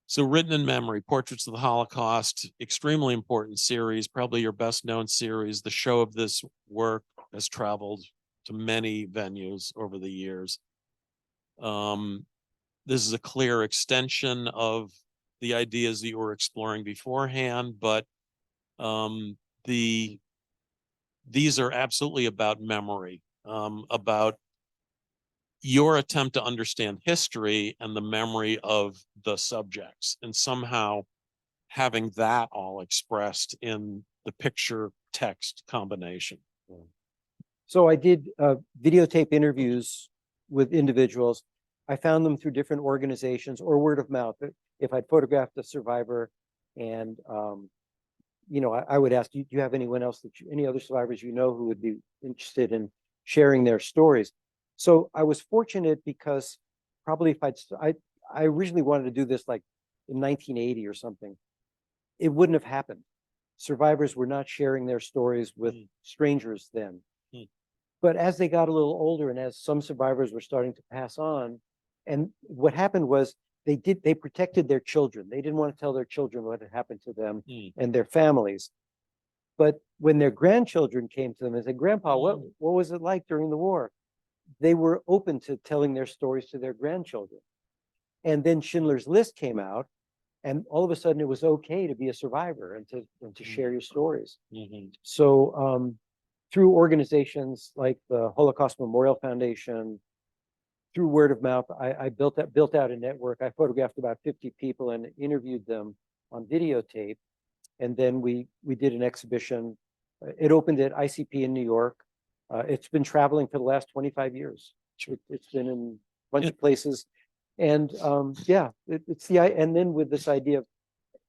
So Written in Memory, Portraits of the Holocaust, extremely important series, probably your best known series. The show of this work has traveled to many venues over the years. This is a clear extension of the ideas that you were exploring beforehand, but these are absolutely about memory, about your attempt to understand history and the memory of the subjects, and somehow having that all expressed in the picture text combination. So I did videotape interviews with individuals. I found them through different organizations or word of mouth. If I'd photographed a survivor, and I would ask, do you have anyone else any other survivors who would be interested in sharing their stories? So I was fortunate because probably I originally wanted to do this like in 1980 or something. it wouldn't have happened. Survivors were not sharing their stories with strangers then. But as they got a little older and as some survivors were starting to pass on, and what happened was they protected their children. They didn't want to tell their children what had happened to them and their families. But when their grandchildren came to them and said, Grandpa, what was it like during the war? They were open to telling their stories to their grandchildren. And then Schindler's List came out, and all of a sudden it was okay to be a survivor and to share your stories. So through organizations like the Holocaust Memorial Foundation, through word of mouth, I built out a network. I photographed about 50 people and interviewed them on videotape. And then we did an exhibition. It opened at ICP in New York. It's been traveling for the last 25 years. It's been in a bunch of places. And yeah, and then with this idea of,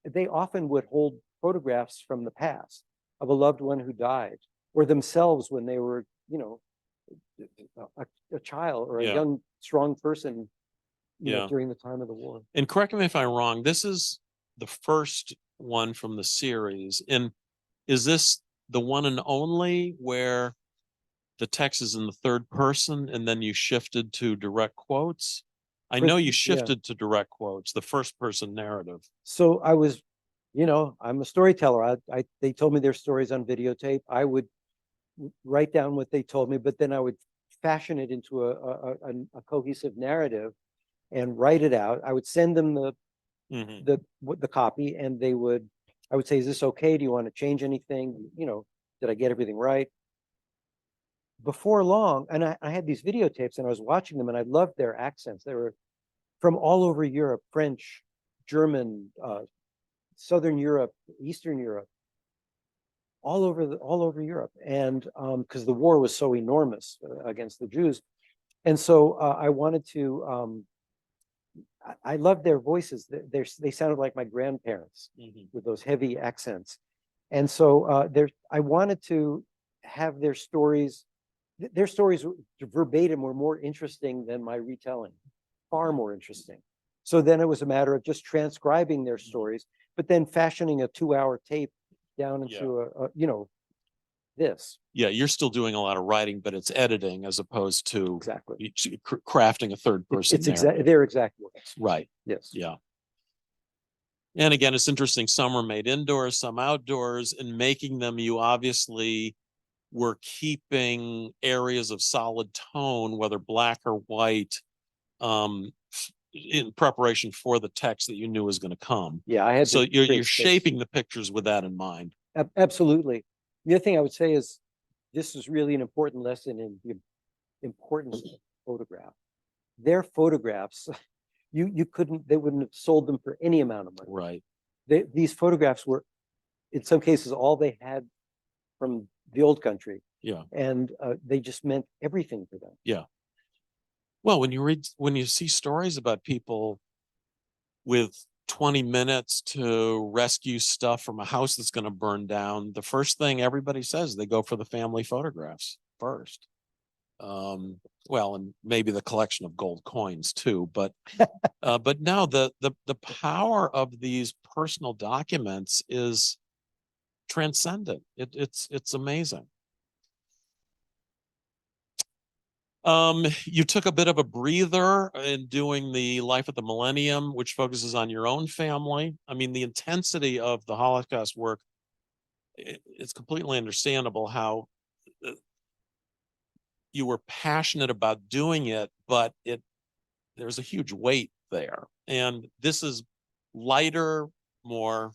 they often would hold photographs from the past of a loved one who died, or themselves when they were, a child or a young, strong person, during the time of the war. And correct me if I'm wrong, this is the first one from the series. And is this the one and only where the text is in the third person and then you shifted to direct quotes? I know you shifted to direct quotes, the first person narrative. So I was, I'm a storyteller. They told me their stories on videotape. I would write down what they told me, but then I would fashion it into a cohesive narrative and write it out. I would send them the copy, and I would say, is this okay? Do you want to change anything? Did I get everything right? Before long, and I had these videotapes and I was watching them and I loved their accents. They were from all over Europe, French, German, Southern Europe, Eastern Europe, all over Europe. And because the war was so enormous against the Jews. And so I wanted to, I loved their voices. They sounded like my grandparents with those heavy accents. And so I wanted to have their stories verbatim were more interesting than my retelling, far more interesting. So then it was a matter of just transcribing their stories, but then fashioning a 2-hour tape down into this. Yeah, you're still doing a lot of writing, but it's editing as opposed to Exactly crafting a third person. It's their exact words. Right. Yes. Yeah. And again, it's interesting. Some are made indoors, some outdoors, and making them, you obviously were keeping areas of solid tone, whether black or white, in preparation for the text that you knew was going to come. Yeah, I had. So you're shaping the pictures with that in mind. Absolutely. The other thing I would say is this is really an important lesson in the importance of photograph. Their photographs, they wouldn't have sold them for any amount of money. Right. These photographs were, in some cases, all they had from the old country. Yeah. And they just meant everything to them. Yeah. Well, when you see stories about people with 20 minutes to rescue stuff from a house that's going to burn down, the first thing everybody says, they go for the family photographs first. Well, and maybe the collection of gold coins too, but no, the power of these personal documents is transcendent. It's amazing. You took a bit of a breather in doing the Life at the Millennium, which focuses on your own family. I mean, the intensity of the Holocaust work, it's completely understandable how you were passionate about doing it, but there's a huge weight there. And this is lighter, more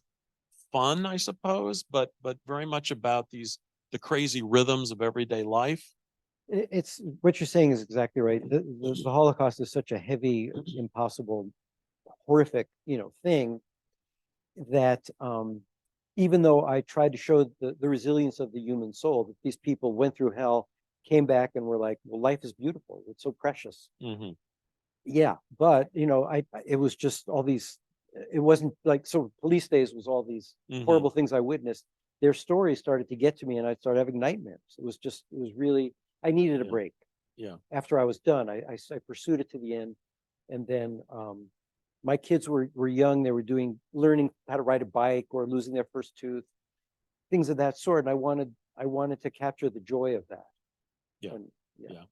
fun, I suppose, but very much about the crazy rhythms of everyday life. It's what you're saying is exactly right. The Holocaust is such a heavy, impossible, horrific, thing that even though I tried to show the resilience of the human soul, that these people went through hell, came back, and were like, well, life is beautiful. It's so precious. Yeah, but it was just all these. It wasn't like, so police days was all these horrible things I witnessed. Their stories started to get to me, and I started having nightmares. It was really. I needed a break. Yeah. After I was done, I pursued it to the end, and then my kids were young. They were learning how to ride a bike or losing their first tooth, things of that sort. And I wanted to capture the joy of that. Yeah. And, yeah.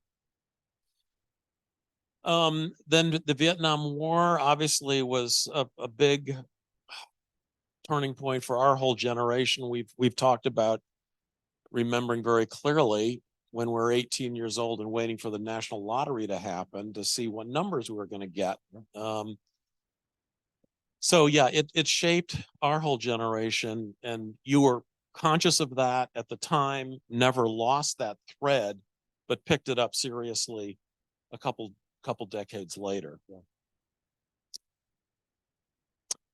Then the Vietnam War obviously was a big turning point for our whole generation. We've talked about remembering very clearly when we're 18 years old and waiting for the national lottery to happen to see what numbers we were going to get. So yeah, it shaped our whole generation, and you were conscious of that at the time, never lost that thread, but picked it up seriously a couple decades later. Yeah.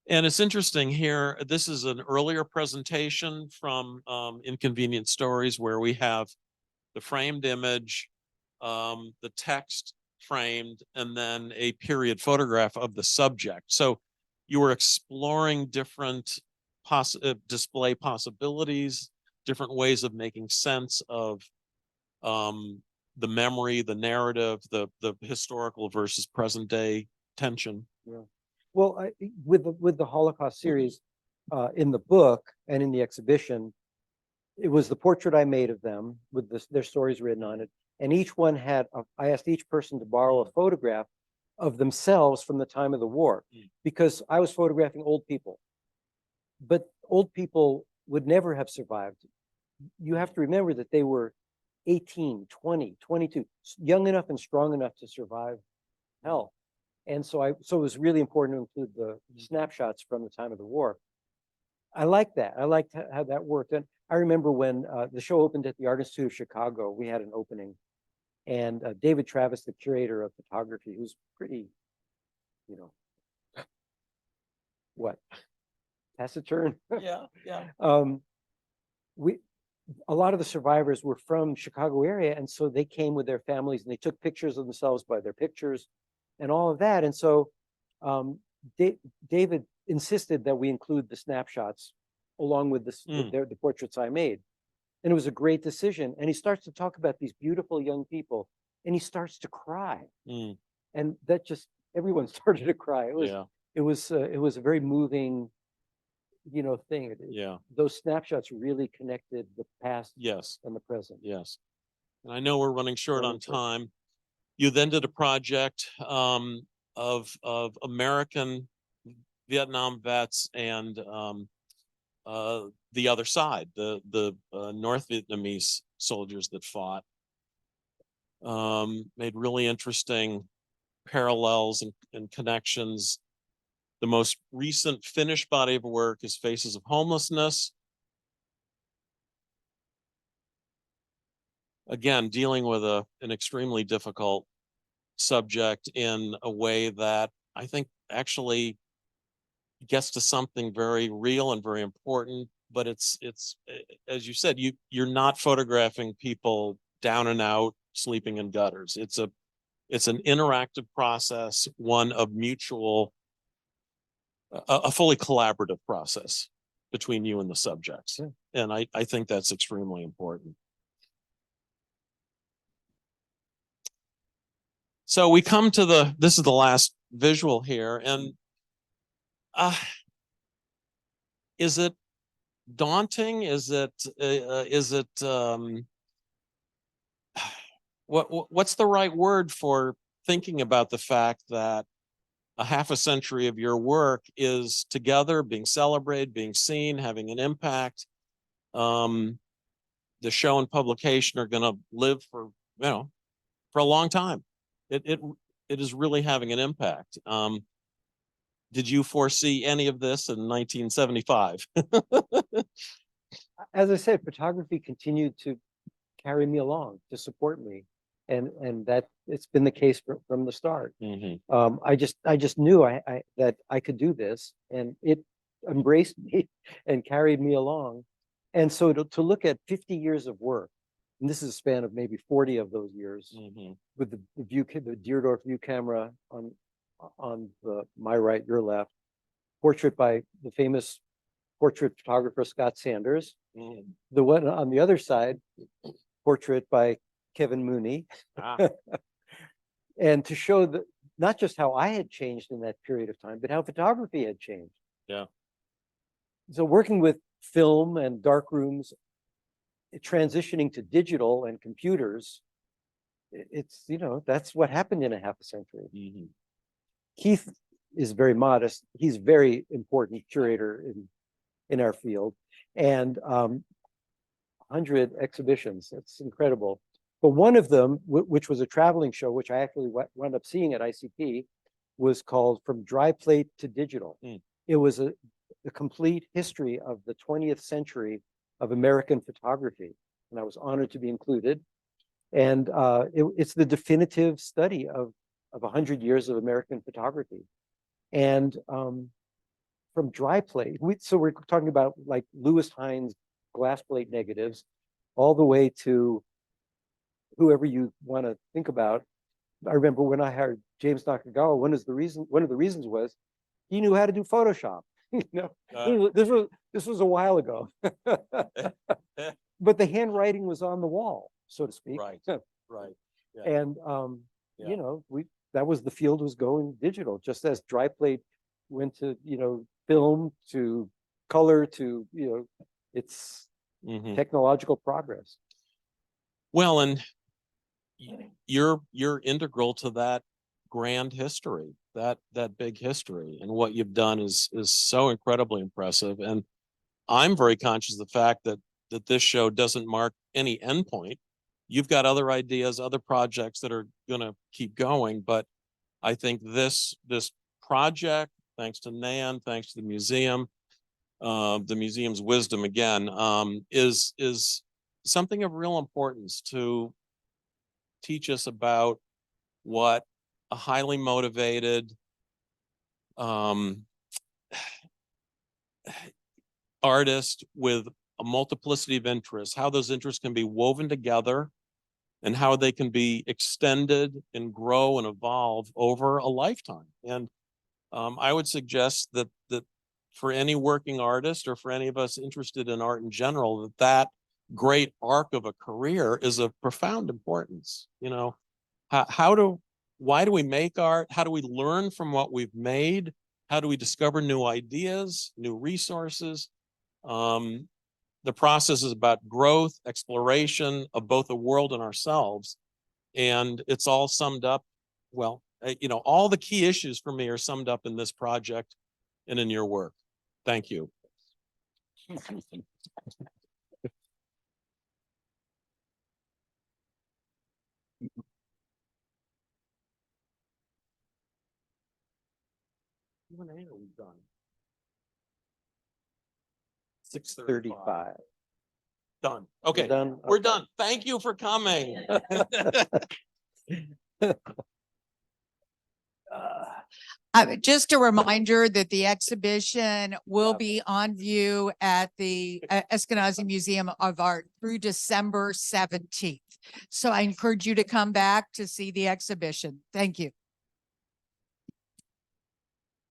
And it's interesting here, this is an earlier presentation from Inconvenient Stories, where we have the framed image, the text framed, and then a period photograph of the subject. So you were exploring different display possibilities, different ways of making sense of the memory, the narrative, the historical versus present day tension. Yeah. Well, with the Holocaust series, in the book and in the exhibition, it was the portrait I made of them with their stories written on it. And each one I asked each person to borrow a photograph of themselves from the time of the war, because I was photographing old people. But old people would never have survived. You have to remember that they were 18, 20, 22, young enough and strong enough to survive hell. And so it was really important to include the snapshots from the time of the war. I like that. I liked how that worked. And I remember when the show opened at the Art Institute of Chicago, we had an opening. And David Travis, the curator of photography, who's pretty, what, taciturn? Yeah. A lot of the survivors were from Chicago area, and so they came with their families and they took pictures of themselves by their pictures and all of that. And so David insisted that we include the snapshots along with the portraits I made. And it was a great decision. And he starts to talk about these beautiful young people, and he starts to cry. And that just, everyone started to cry. It was a very moving, thing. Those snapshots really connected the past and the present. Yes. And I know we're running short on time. You then did a project of American Vietnam vets and the other side, the North Vietnamese soldiers that fought. Made really interesting parallels and connections. The most recent finished body of work is Faces of Homelessness. Again, dealing with an extremely difficult subject in a way that I think actually gets to something very real and very important. But it's as you said, you're not photographing people down and out sleeping in gutters. It's an interactive process, one of a fully collaborative process between you and the subjects. And I think that's extremely important. So we come to this is the last visual here. And is it daunting? Is it what's the right word for thinking about the fact that a half a century of your work is together, being celebrated, being seen, having an impact? The show and publication are going to live for a long time. It is really having an impact. Did you foresee any of this in 1975? As I said, photography continued to carry me along, to support me, and that it's been the case from the start. I just knew that I could do this, and it embraced me and carried me along. And so to look at 50 years of work, and this is a span of maybe 40 of those years, with the Deerdorf view camera on my right, your left, portrait by the famous portrait photographer Scott Sanders. The one on the other side, portrait by Kevin Mooney. And to show not just how I had changed in that period of time, but how photography had changed. Yeah. So working with film and dark rooms, transitioning to digital and computers, it's, you know, that's what happened in a half a century. Mhm. Keith is very modest. He's very important curator in our field, and 100 exhibitions. It's incredible. But one of them, which was a traveling show, which I actually wound up seeing at ICP, was called From Dry Plate to Digital. Mm. It was a complete history of the 20th century of American photography, and I was honored to be included. And it's the definitive study of 100 years of American photography. And from dry plate, so we're talking about like Lewis Hines glass plate negatives, all the way to whoever you want to think about. I remember when I hired James Nakagawa, one of the reasons was he knew how to do Photoshop. You know, this was a while ago. But the handwriting was on the wall, so to speak. Right. Right. Yeah. And Yeah. you know, that was the field was going digital, just as dry plate went to, you know, film to color to, you know, it's Mhm. technological progress. Well, and you're integral to that grand history, that big history, and what you've done is so incredibly impressive. And I'm very conscious of the fact that this show doesn't mark any endpoint. You've got other ideas, other projects that are going to keep going, but I think this project, thanks to Nan, thanks to the museum's wisdom again, is something of real importance to teach us about what a highly motivated artist with a multiplicity of interests, how those interests can be woven together and how they can be extended and grow and evolve over a lifetime. And I would suggest that for any working artist or for any of us interested in art in general, that great arc of a career is of profound importance. You know, why do we make art? How do we learn from what we've made? How do we discover new ideas, new resources? The process is about growth, exploration of both the world and ourselves. And it's all summed up, well, you know, all the key issues for me are summed up in this project and in your work. Thank you. What are we done? 6:35. Done. Okay, Done. we're done. Thank you for coming. Just a reminder that the exhibition will be on view at the Eskenazi Museum of Art through December 17th. So I encourage you to come back to see the exhibition. Thank you.